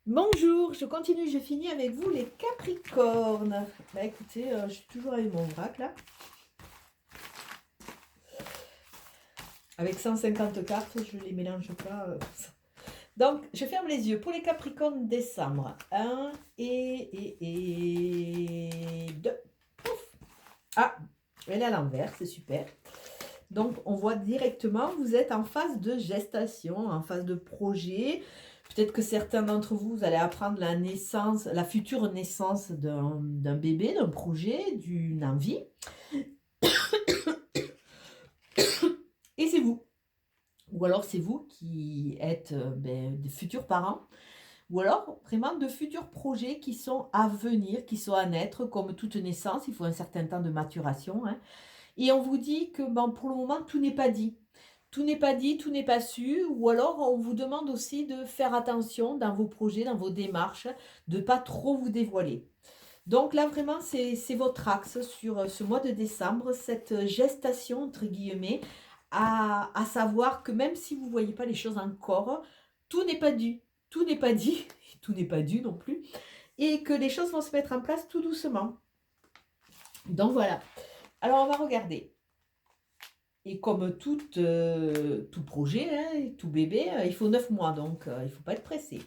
Bonjour, je continue, je finis avec vous les Capricornes. Bah écoutez, je suis toujours avec mon vrac là, avec 150 cartes, je les mélange pas. Donc, je ferme les yeux. Pour les Capricornes, décembre. Un et 2. Pouf. Ah, elle est à l'envers, c'est super. Donc, on voit directement, vous êtes en phase de gestation, en phase de projet. Peut-être que certains d'entre vous, vous allez apprendre la naissance, la future naissance d'un bébé, d'un projet, d'une envie. Et c'est vous. Ou alors c'est vous qui êtes des futurs parents. Ou alors vraiment de futurs projets qui sont à venir, qui sont à naître. Comme toute naissance, il faut un certain temps de maturation, hein. Et on vous dit que pour le moment, tout n'est pas dit. Tout n'est pas dit, tout n'est pas su. Ou alors, on vous demande aussi de faire attention dans vos projets, dans vos démarches, de ne pas trop vous dévoiler. Donc là, vraiment, c'est votre axe sur ce mois de décembre, cette gestation, entre guillemets, à savoir que même si vous ne voyez pas les choses encore, tout n'est pas dû. Tout n'est pas dit, tout n'est pas dû non plus, et que les choses vont se mettre en place tout doucement. Donc voilà. Alors, on va regarder. Et comme tout projet, hein, tout bébé, il faut 9 mois, donc il ne faut pas être pressé.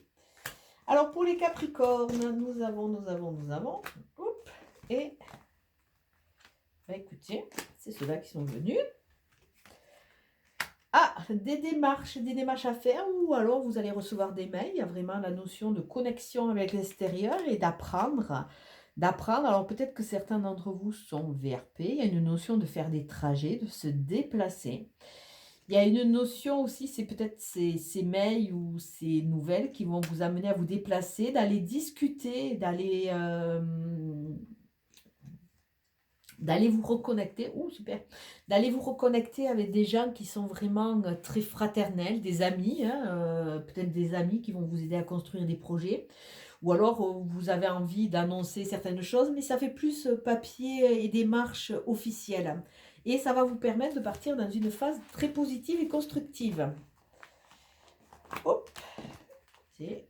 Alors pour les Capricornes, nous avons. Oups, et bah, écoutez, c'est ceux-là qui sont venus. Ah, des démarches à faire, ou alors vous allez recevoir des mails. Il y a vraiment la notion de connexion avec l'extérieur et d'apprendre. Alors peut-être que certains d'entre vous sont VRP. Il y a une notion de faire des trajets, de se déplacer. Il y a une notion aussi, c'est peut-être ces mails ou ces nouvelles qui vont vous amener à vous déplacer, d'aller discuter, d'aller vous reconnecter. Oh, super! D'aller vous reconnecter avec des gens qui sont vraiment très fraternels, des amis, hein, peut-être des amis qui vont vous aider à construire des projets. Ou alors, vous avez envie d'annoncer certaines choses, mais ça fait plus papier et démarche officielle. Et ça va vous permettre de partir dans une phase très positive et constructive. Hop, c'est...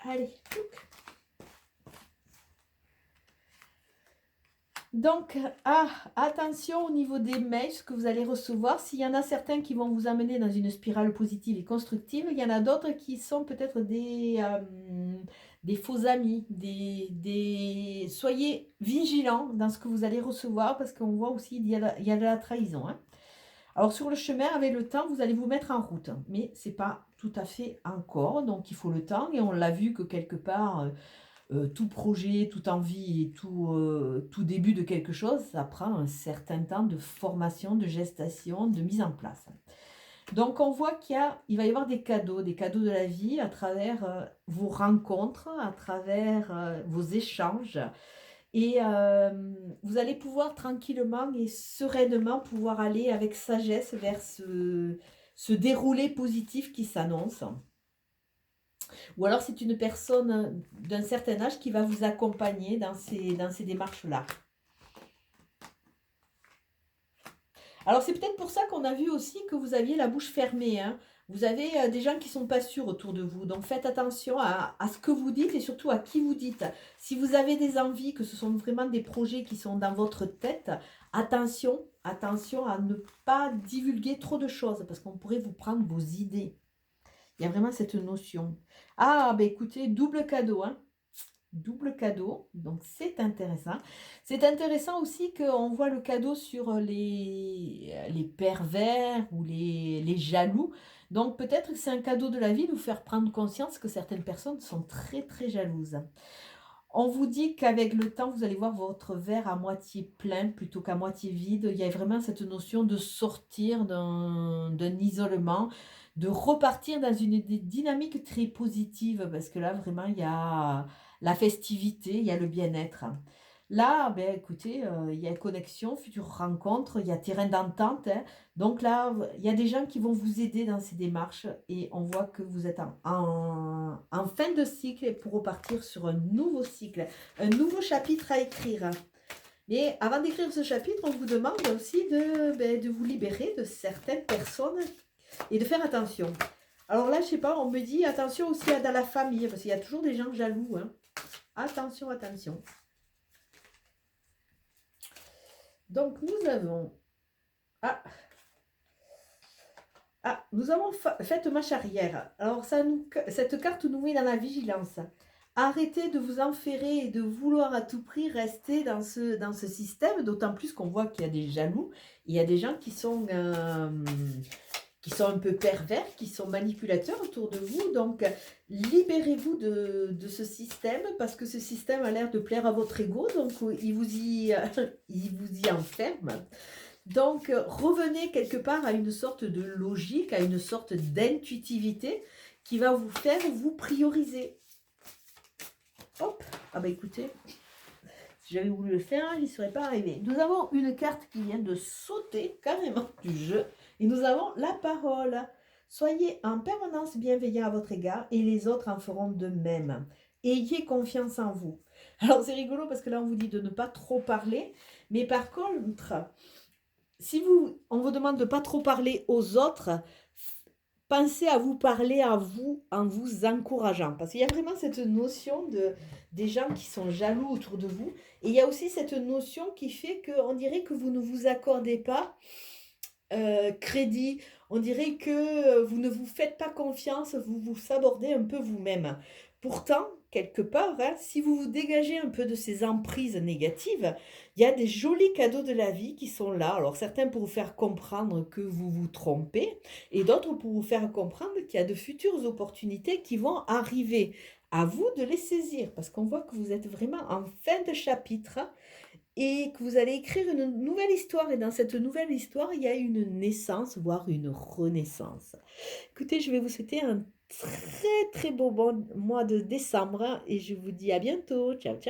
Allez, touc. Donc, attention au niveau des mails, ce que vous allez recevoir. S'il y en a certains qui vont vous amener dans une spirale positive et constructive, il y en a d'autres qui sont peut-être des faux amis. Soyez vigilants dans ce que vous allez recevoir parce qu'on voit aussi qu'il y a de la trahison, hein. Alors, sur le chemin, avec le temps, vous allez vous mettre en route. Mais ce n'est pas tout à fait encore, donc il faut le temps. Et on l'a vu que quelque part... tout projet, toute envie et tout début de quelque chose, ça prend un certain temps de formation, de gestation, de mise en place. Donc on voit il va y avoir des cadeaux de la vie à travers vos rencontres, à travers vos échanges. Et vous allez pouvoir tranquillement et sereinement pouvoir aller avec sagesse vers ce déroulé positif qui s'annonce. Ou alors c'est une personne d'un certain âge qui va vous accompagner dans ces démarches-là. Alors c'est peut-être pour ça qu'on a vu aussi que vous aviez la bouche fermée, hein. Vous avez des gens qui ne sont pas sûrs autour de vous. Donc faites attention à ce que vous dites et surtout à qui vous dites. Si vous avez des envies, que ce sont vraiment des projets qui sont dans votre tête, attention à ne pas divulguer trop de choses parce qu'on pourrait vous prendre vos idées. Il y a vraiment cette notion. Ah, ben écoutez, double cadeau, hein. Double cadeau, donc c'est intéressant. C'est intéressant aussi qu'on voit le cadeau sur les pervers ou les jaloux. Donc peut-être que c'est un cadeau de la vie de vous faire prendre conscience que certaines personnes sont très très jalouses. On vous dit qu'avec le temps, vous allez voir votre verre à moitié plein plutôt qu'à moitié vide. Il y a vraiment cette notion de sortir d'un isolement, de repartir dans une dynamique très positive, parce que là, vraiment, il y a la festivité, il y a le bien-être. Là, ben, écoutez, il y a connexion, future rencontre, il y a terrain d'entente, hein. Donc là, il y a des gens qui vont vous aider dans ces démarches et on voit que vous êtes en fin de cycle pour repartir sur un nouveau cycle, un nouveau chapitre à écrire. Mais avant d'écrire ce chapitre, on vous demande aussi de vous libérer de certaines personnes et de faire attention. Alors là, je sais pas, on me dit attention aussi dans la famille, parce qu'il y a toujours des gens jaloux. Hein. Attention, attention. Donc, nous avons... nous avons fait marche arrière. Alors, cette carte nous met dans la vigilance. Arrêtez de vous enferrer et de vouloir à tout prix rester dans ce système, d'autant plus qu'on voit qu'il y a des jaloux. Il y a des gens qui sont un peu pervers, qui sont manipulateurs autour de vous. Donc, libérez-vous de ce système, parce que ce système a l'air de plaire à votre ego, donc il vous y enferme. Donc, revenez quelque part à une sorte de logique, à une sorte d'intuitivité qui va vous faire vous prioriser. Hop, ah bah écoutez, si j'avais voulu le faire, j'y serais pas arrivé. Nous avons une carte qui vient de sauter carrément du jeu. Et nous avons la parole. Soyez en permanence bienveillant à votre égard et les autres en feront de même. Ayez confiance en vous. Alors c'est rigolo parce que là on vous dit de ne pas trop parler. Mais par contre, si on vous demande de ne pas trop parler aux autres, pensez à vous parler à vous en vous encourageant. Parce qu'il y a vraiment cette notion des gens qui sont jaloux autour de vous. Et il y a aussi cette notion qui fait qu'on dirait que vous ne vous accordez pas crédit. On dirait que vous ne vous faites pas confiance, vous vous sabordez un peu vous-même. Pourtant, quelque part, hein, si vous vous dégagez un peu de ces emprises négatives, il y a des jolis cadeaux de la vie qui sont là. Alors certains pour vous faire comprendre que vous vous trompez et d'autres pour vous faire comprendre qu'il y a de futures opportunités qui vont arriver. À vous de les saisir parce qu'on voit que vous êtes vraiment en fin de chapitre et que vous allez écrire une nouvelle histoire. Et dans cette nouvelle histoire, il y a une naissance, voire une renaissance. Écoutez, je vais vous souhaiter un très très beau mois de décembre et je vous dis à bientôt. Ciao, ciao.